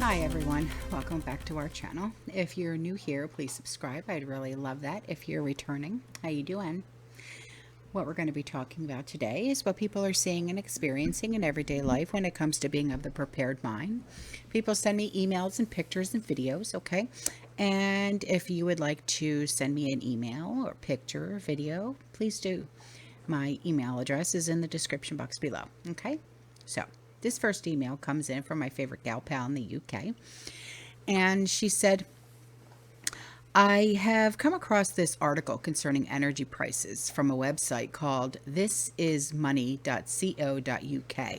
Hi everyone, welcome back to our channel. If you're new here, please subscribe. I'd really love that. If you're returning, how you doing? What we're going to be talking about today is what people are seeing and experiencing in everyday life when it comes to being of the prepared mind. People send me emails and pictures and videos, okay? And if you would like to send me an email or picture or video, please do. My email address is in the description box below, okay? So this first email comes in from my favorite gal pal in the UK. And she said, I have come across this article concerning energy prices from a website called thisismoney.co.uk.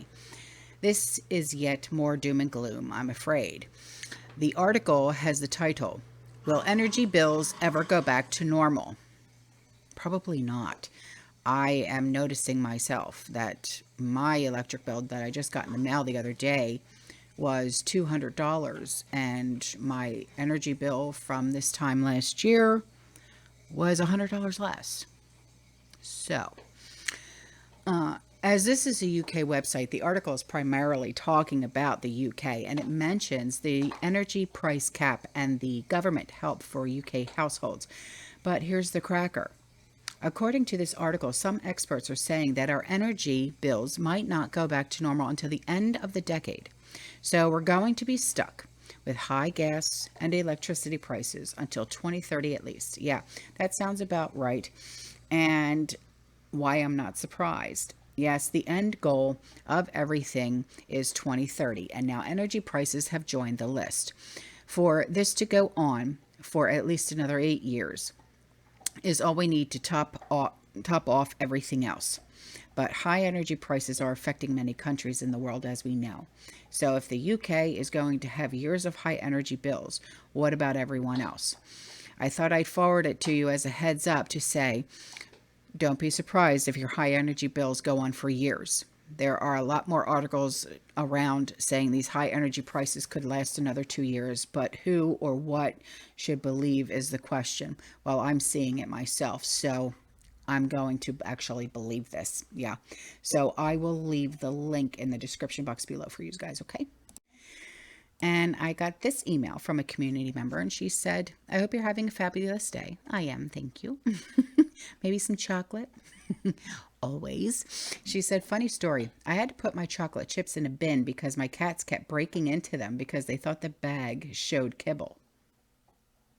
This is yet more doom and gloom, I'm afraid. The article has the title, Will Energy Bills Ever Go Back to Normal? Probably not. I am noticing myself that my electric bill that I just got in the mail the other day was $200, and my energy bill from this time last year was $100 less. So, as this is a UK website, the article is primarily talking about the UK, and it mentions the energy price cap and the government help for UK households. But here's the cracker. According to this article, some experts are saying that our energy bills might not go back to normal until the end of the decade. So we're going to be stuck with high gas and electricity prices until 2030 at least. Yeah, that sounds about right. And why I'm not surprised. Yes, the end goal of everything is 2030, and now energy prices have joined the list. For this to go on for at least another 8 years is all we need to top off everything else. But high energy prices are affecting many countries in the world, as we know. So if the UK is going to have years of high energy bills, what about everyone else? I thought I'd forward it to you as a heads up to say, don't be surprised if your high energy bills go on for years. There are a lot more articles around saying these high energy prices could last another 2 years, but who or what should believe is the question. Well, I'm seeing it myself, so I'm going to actually believe this. Yeah. So I will leave the link in the description box below for you guys, okay? And I got this email from a community member, and she said, I hope you're having a fabulous day. I am, thank you. Maybe some chocolate. Always. She said, funny story. I had to put my chocolate chips in a bin because my cats kept breaking into them because they thought the bag showed kibble.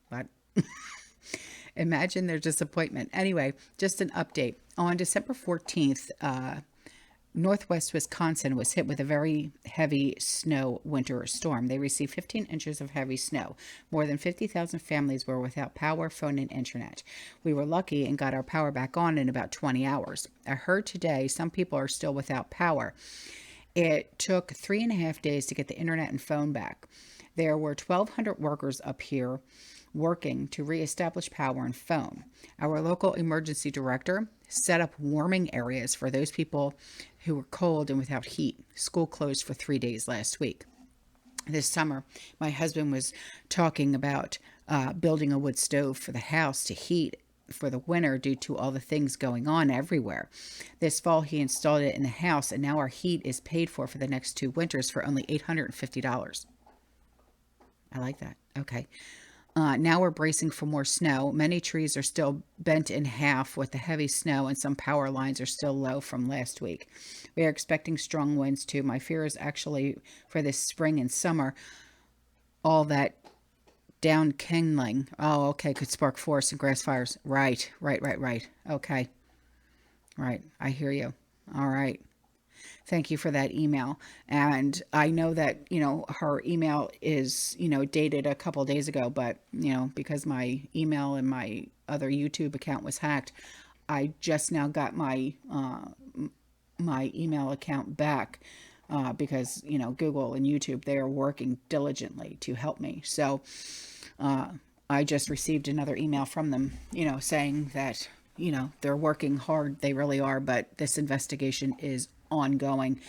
What? Imagine their disappointment. Anyway, just an update. On December 14th, Northwest Wisconsin was hit with a very heavy snow winter storm. They received 15 inches of heavy snow. More than 50,000 families were without power, phone, and internet. We were lucky and got our power back on in about 20 hours. I heard today some people are still without power. It took 3.5 days to get the internet and phone back. There were 1,200 workers up here working to reestablish power and phone. Our local emergency director set up warming areas for those people who were cold and without heat. School closed for 3 days last week. This summer, my husband was talking about building a wood stove for the house to heat for the winter due to all the things going on everywhere. This fall, he installed it in the house, and now our heat is paid for the next 2 winters for only $850. I like that. Okay. Now we're bracing for more snow. Many trees are still bent in half with the heavy snow, and some power lines are still low from last week. We are expecting strong winds too. My fear is actually for this spring and summer, all that down kindling. Oh, okay, could spark forests and grass fires. Right. Okay. Right. I hear you. All right. Thank you for that email. And I know that, her email is, dated a couple days ago, but, because my email and my other YouTube account was hacked, I just now got my, my email account back, because, Google and YouTube, they are working diligently to help me. So, I just received another email from them, saying that, they're working hard. They really are. But this investigation is ongoing.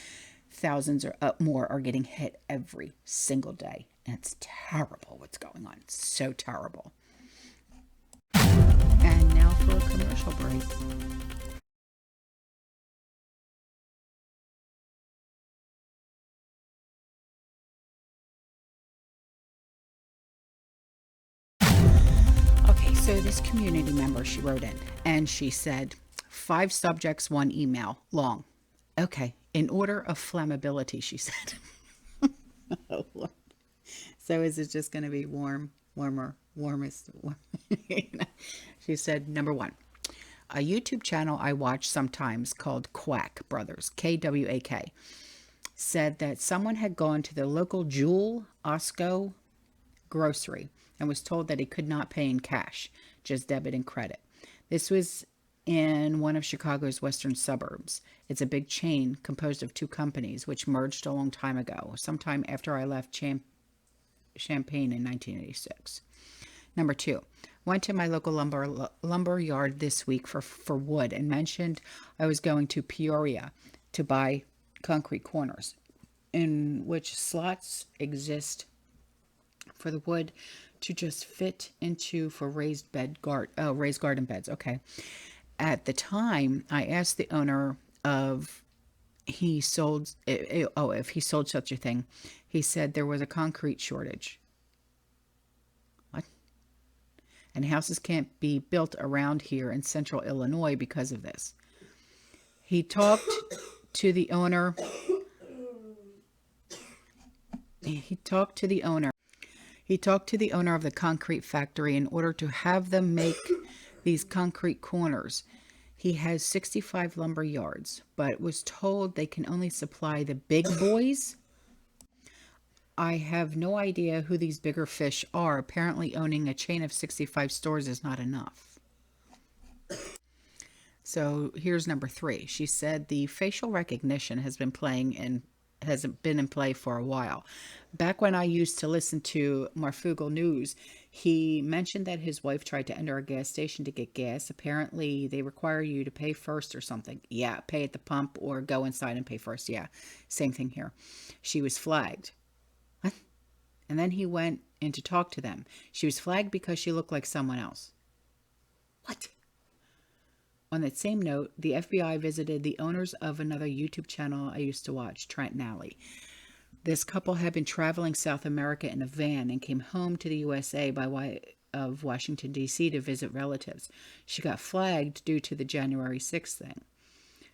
Thousands or more are getting hit every single day. And it's terrible what's going on. It's so terrible. And now for a commercial break. So this community member, she wrote in and she said, 5 subjects, 1 email long. Okay, in order of flammability, she said. Oh, Lord. So is it just going to be warm, warmer, warmest? She said, number 1, a YouTube channel I watch sometimes called Quack Brothers, Kwak, said that someone had gone to the local Jewel Osco grocery and was told that he could not pay in cash, just debit and credit. This was in one of Chicago's western suburbs. It's a big chain composed of 2 companies, which merged a long time ago, sometime after I left Champaign in 1986. Number 2, went to my local lumber yard this week for wood and mentioned I was going to Peoria to buy concrete corners in which slots exist for the wood to just fit into for raised garden beds. Okay. At the time, I asked the owner if he sold such a thing. He said there was a concrete shortage. What? And houses can't be built around here in central Illinois because of this. He talked to the owner. He talked to the owner of the concrete factory in order to have them make these concrete corners. He has 65 lumber yards, but was told they can only supply the big boys. I have no idea who these bigger fish are. Apparently owning a chain of 65 stores is not enough. So here's number 3. She said the facial recognition has been in play for a while. Back when I used to listen to Marfugal News, he mentioned that his wife tried to enter a gas station to get gas. Apparently, they require you to pay first or something. Yeah, pay at the pump or go inside and pay first. Yeah, same thing here. She was flagged. What? And then he went in to talk to them. She was flagged because she looked like someone else. What? On that same note, the FBI visited the owners of another YouTube channel I used to watch, Trent and Allie. This couple had been traveling South America in a van and came home to the USA by way of Washington, D.C. to visit relatives. She got flagged due to the January 6th thing,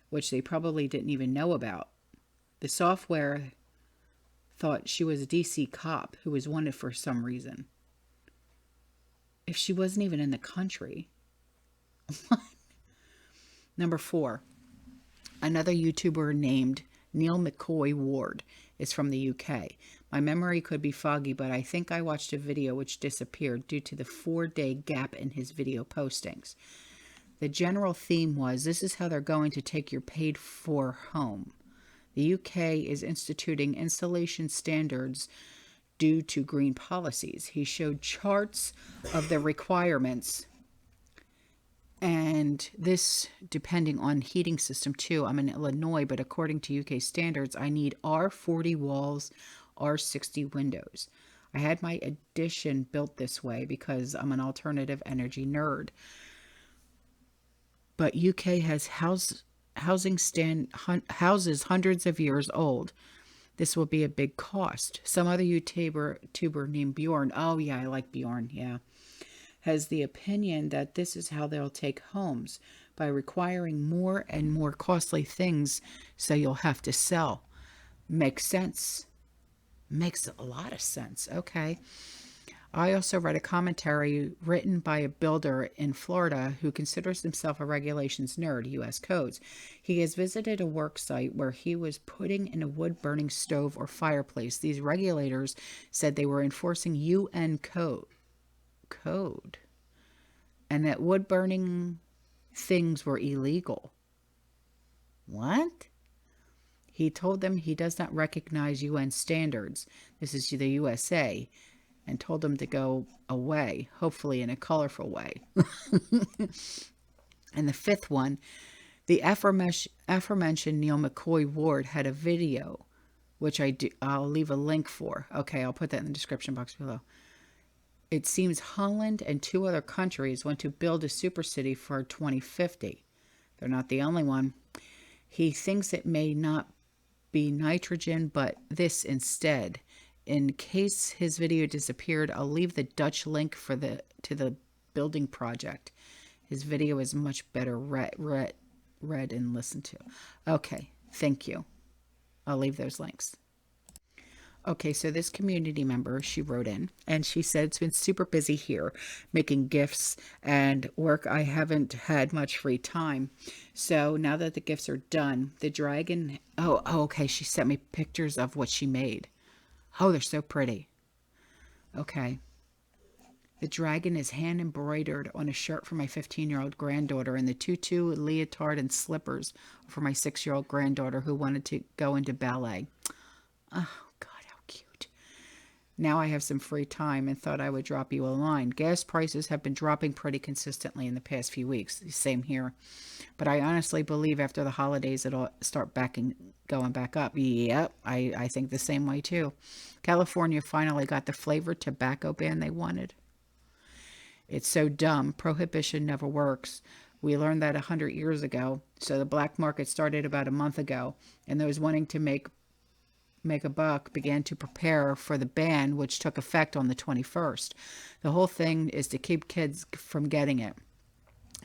which they probably didn't even know about. The software thought she was a D.C. cop who was wanted for some reason. If she wasn't even in the country. What? Number 4, another YouTuber named Neil McCoy Ward is from the UK. My memory could be foggy, but I think I watched a video which disappeared due to the 4-day gap in his video postings. The general theme was, this is how they're going to take your paid-for home. The UK is instituting installation standards due to green policies. He showed charts of the requirements. And this, depending on heating system too. I'm in Illinois, but according to UK standards, I need R40 walls, R60 windows. I had my addition built this way because I'm an alternative energy nerd. But UK has houses hundreds of years old. This will be a big cost. Some other YouTuber named Bjorn. Oh yeah, I like Bjorn. Yeah. Has the opinion that this is how they'll take homes, by requiring more and more costly things so you'll have to sell. Makes sense. Makes a lot of sense. Okay. I also read a commentary written by a builder in Florida who considers himself a regulations nerd, U.S. codes. He has visited a work site where he was putting in a wood-burning stove or fireplace. These regulators said they were enforcing UN code and that wood burning things were illegal. What? He told them he does not recognize UN standards. This is the USA, and told them to go away, hopefully in a colorful way. And the 5th one, the aforementioned Neil McCoy Ward had a video, which I'll leave a link for. Okay, I'll put that in the description box below. It seems Holland and 2 other countries want to build a super city for 2050. They're not the only one. He thinks it may not be nitrogen, but this instead. In case his video disappeared, I'll leave the Dutch link to the building project. His video is much better read and listened to. Okay, thank you. I'll leave those links. Okay, so this community member, she wrote in and she said, it's been super busy here making gifts and work. I haven't had much free time. So now that the gifts are done, the dragon, okay. She sent me pictures of what she made. Oh, they're so pretty. Okay. The dragon is hand embroidered on a shirt for my 15-year-old granddaughter, and the tutu, leotard, and slippers for my 6-year-old granddaughter who wanted to go into ballet. Oh, God, how cute. Now I have some free time and thought I would drop you a line. Gas prices have been dropping pretty consistently in the past few weeks. Same here. But I honestly believe after the holidays it'll start going back up. Yep, I think the same way too. California finally got the flavored tobacco ban they wanted. It's so dumb. Prohibition never works. We learned that 100 years ago. So the black market started about a month ago, and those wanting to make a buck began to prepare for the ban, which took effect on the 21st. The whole thing is to keep kids from getting it.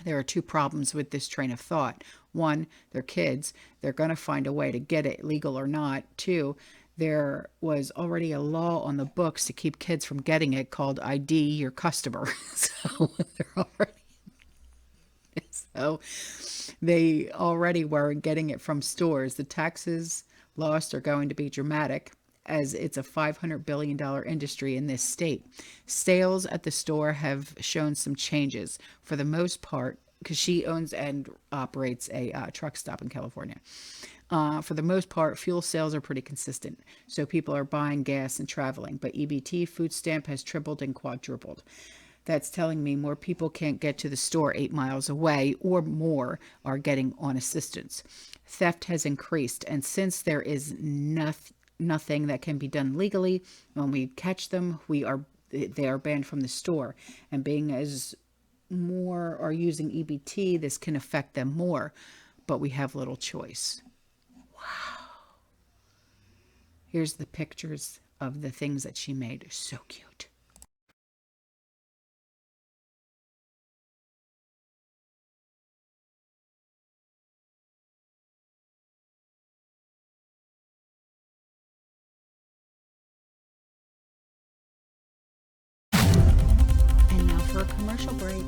There are two problems with this train of thought. One, they're kids. They're going to find a way to get it, legal or not. Two, there was already a law on the books to keep kids from getting it called ID your customer. So they already were getting it from stores. The taxes lost are going to be dramatic, as it's a $500 billion industry in this state. Sales at the store have shown some changes for the most part, because she owns and operates a truck stop in California. For the most part, fuel sales are pretty consistent, so people are buying gas and traveling, but EBT food stamp has tripled and quadrupled. That's telling me more people can't get to the store 8 miles away, or more are getting on assistance. Theft has increased, and since there is nothing that can be done legally, when we catch them, they are banned from the store. And being as more are using EBT, this can affect them more, but we have little choice. Wow. Here's the pictures of the things that she made. They're so cute. And now for a commercial break.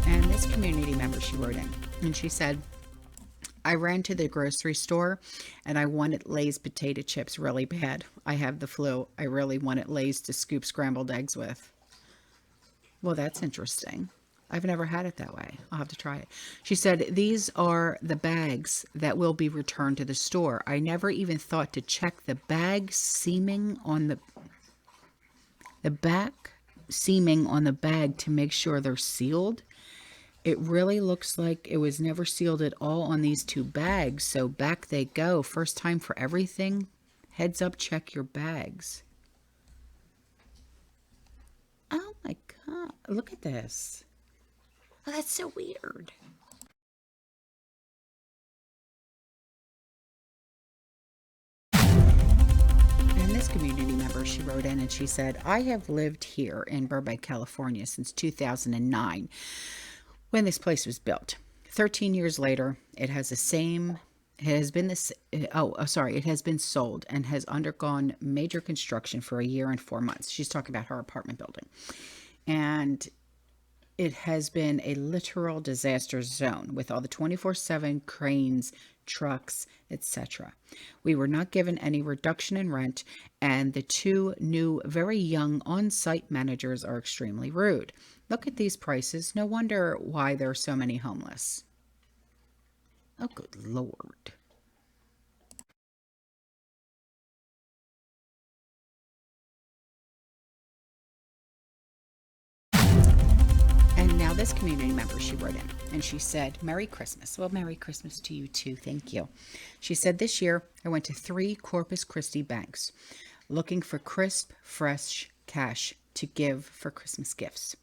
And this community member, she wrote in, and she said, I ran to the grocery store and I wanted Lay's potato chips really bad. I have the flu. I really wanted Lay's to scoop scrambled eggs with. Well, that's interesting. I've never had it that way. I'll have to try it. She said, these are the bags that will be returned to the store. I never even thought to check the bag seaming on the back seaming on the bag to make sure they're sealed. It really looks like it was never sealed at all on these two bags. So back they go. First time for everything. Heads up, check your bags. Oh my God. Look at this. Oh, that's so weird. And this community member, she wrote in and she said, I have lived here in Burbank, California since 2009 when this place was built. 13 years later, it has been sold and has undergone major construction for a year and 4 months. She's talking about her apartment building. And it has been a literal disaster zone with all the 24/7 cranes, trucks, etc. We were not given any reduction in rent, and the two new, very young on-site managers are extremely rude. Look at these prices. No wonder why there are so many homeless. Oh, good Lord. And now this community member, she wrote in and she said, Merry Christmas. Well, Merry Christmas to you too. Thank you. She said, this year I went to 3 Corpus Christi banks looking for crisp, fresh cash to give for Christmas gifts.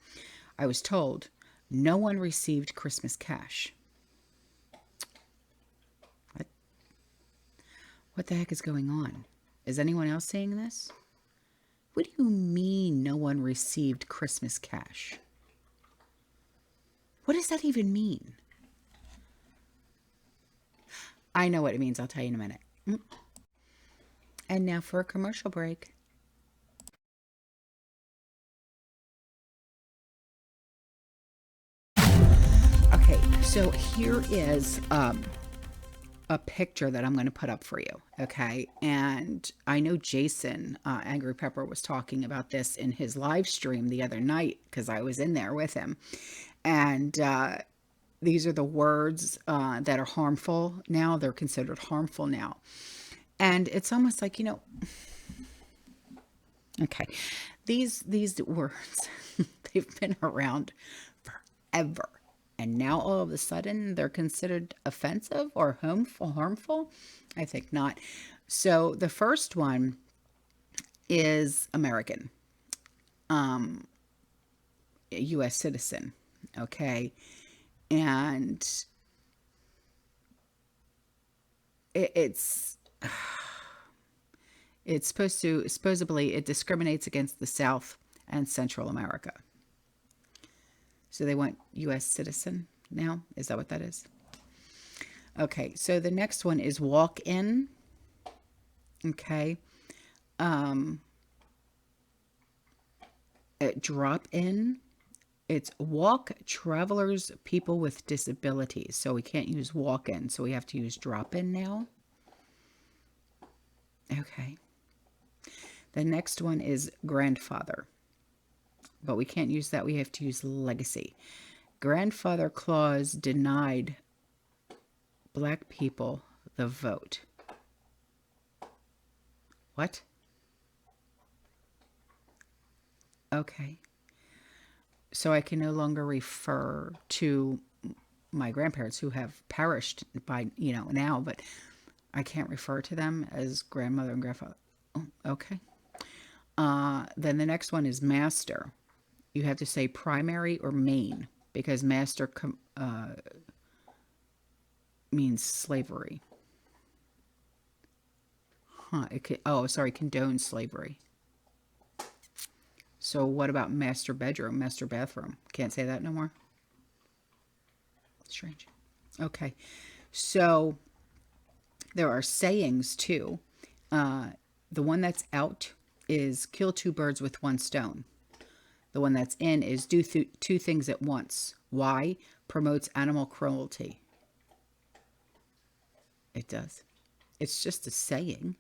I was told No one received Christmas cash. What the heck is going on? Is anyone else saying this? What do you mean no one received Christmas cash? What does that even mean? I know what it means. I'll tell you in a minute. And now for a commercial break. Okay, so here is a picture that I'm going to put up for you, okay? And I know Jason, Angry Pepper, was talking about this in his live stream the other night because I was in there with him. And these are the words that are harmful now. They're considered harmful now. And it's almost like, you know, okay, these words, they've been around forever. And now all of a sudden they're considered offensive or harmful? I think not. So the first one is American, U.S. citizen, okay? And it's supposedly it discriminates against the South and Central America. So they want U.S. citizen now? Is that what that is? Okay, so the next one is walk-in. Okay. Drop-in. It's walk, travelers, people with disabilities. So we can't use walk-in, so we have to use drop-in now. Okay. The next one is grandfather. But we can't use that. We have to use legacy. Grandfather clause denied black people the vote. What? Okay. So I can no longer refer to my grandparents who have perished by, you know, now, but I can't refer to them as grandmother and grandfather. Oh, okay. Then the next one is master. You have to say primary or main because master means slavery. Condone slavery. So what about master bedroom, master bathroom? Can't say that no more? Strange. Okay. So there are sayings too. The one that's out is kill two birds with one stone. The one that's in is do two things at once. Why? Promotes animal cruelty. It does. It's just a saying.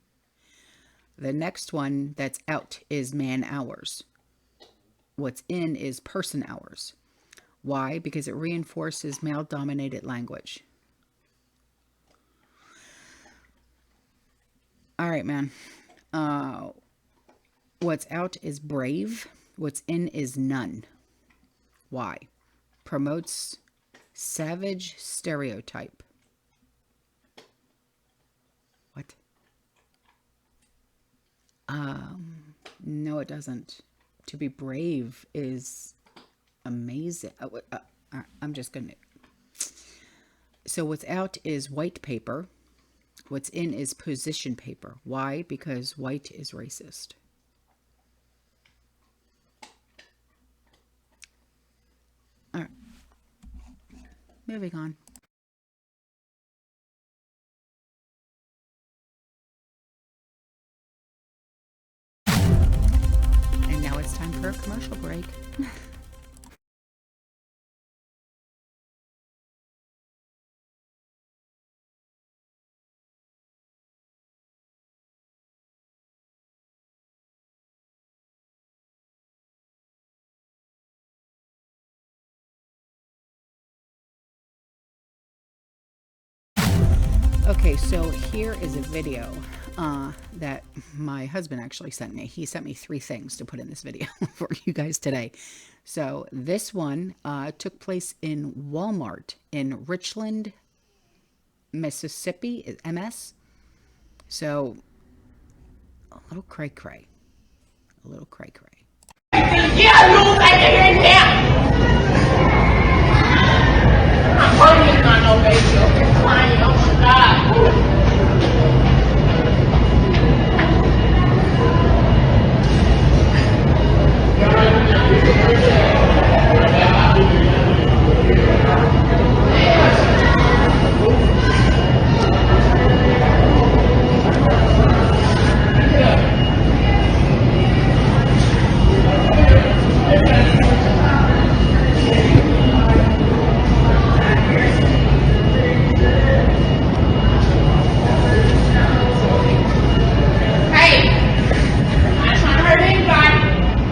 The next one that's out is man hours. What's in is person hours. Why? Because it reinforces male-dominated language. All right, man. What's out is brave. What's in is none. Why? Promotes savage stereotype. What? No, it doesn't. To be brave is amazing. I'm just going to... So what's out is white paper. What's in is position paper. Why? Because white is racist. All right. Moving on. And now it's time for a commercial break. Okay, so here is a video that my husband actually sent me. He sent me 3 things to put in this video for you guys today. So this one took place in Walmart in Richland, Mississippi, MS. So a little cray-cray. A little cray-cray.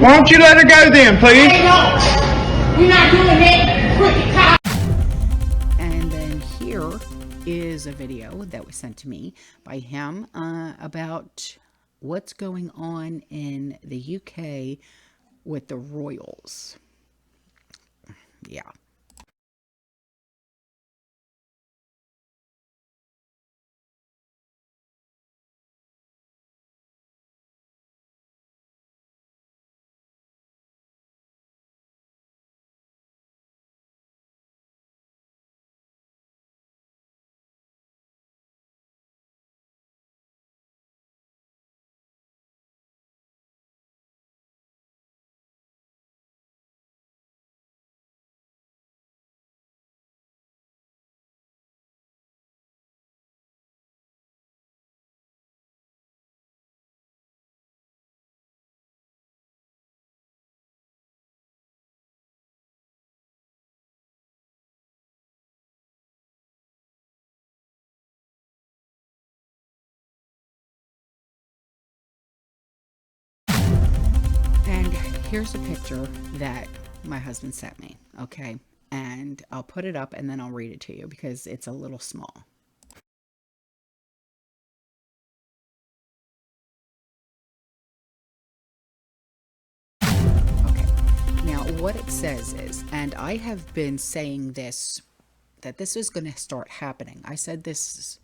Why don't you let her go then, please? Hey, no. We're not doing that. Crooked cop. And then here is a video that was sent to me by him about what's going on in the UK with the royals. Yeah. And here's a picture that my husband sent me, okay? And I'll put it up and then I'll read it to you because it's a little small. Okay, now what it says is, and I have been saying this, that this is going to start happening. I said this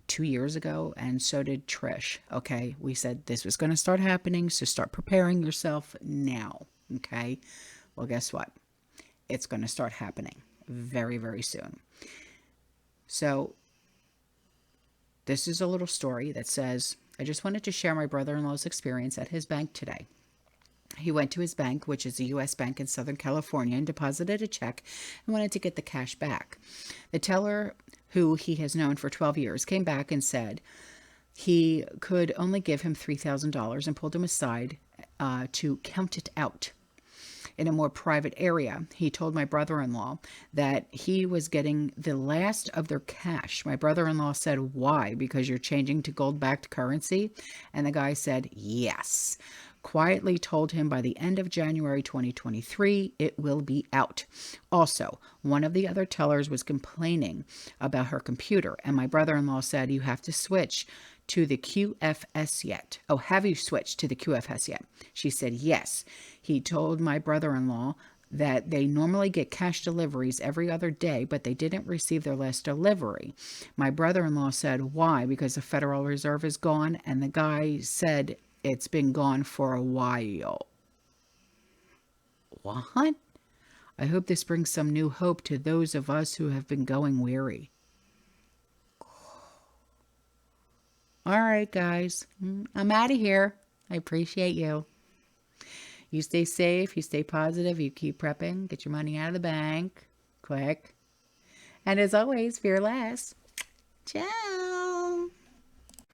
2 years ago, and so did Trish. Okay, we said this was going to start happening, so start preparing yourself now. Okay, well, guess what? It's going to start happening very, very soon. So this is a little story that says, I just wanted to share my brother-in-law's experience at his bank today. He went to his bank, which is a U.S. bank in Southern California, and deposited a check and wanted to get the cash back. The teller, who he has known for 12 years, came back and said he could only give him $3,000 and pulled him aside to count it out in a more private area. He told my brother-in-law that he was getting the last of their cash. My brother-in-law said, why? Because you're changing to gold-backed currency? And the guy said, yes. Quietly told him by the end of January 2023, it will be out. Also, one of the other tellers was complaining about her computer, and my brother-in-law said, you have to switch to the QFS yet? Oh, have you switched to the QFS yet? She said, yes. He told my brother-in-law that they normally get cash deliveries every other day, but they didn't receive their last delivery. My brother-in-law said, why? Because the Federal Reserve is gone, and the guy said, it's been gone for a while. What? I hope this brings some new hope to those of us who have been going weary. All right, guys. I'm out of here. I appreciate you. You stay safe. You stay positive. You keep prepping. Get your money out of the bank. Quick. And as always, fear less. Ciao.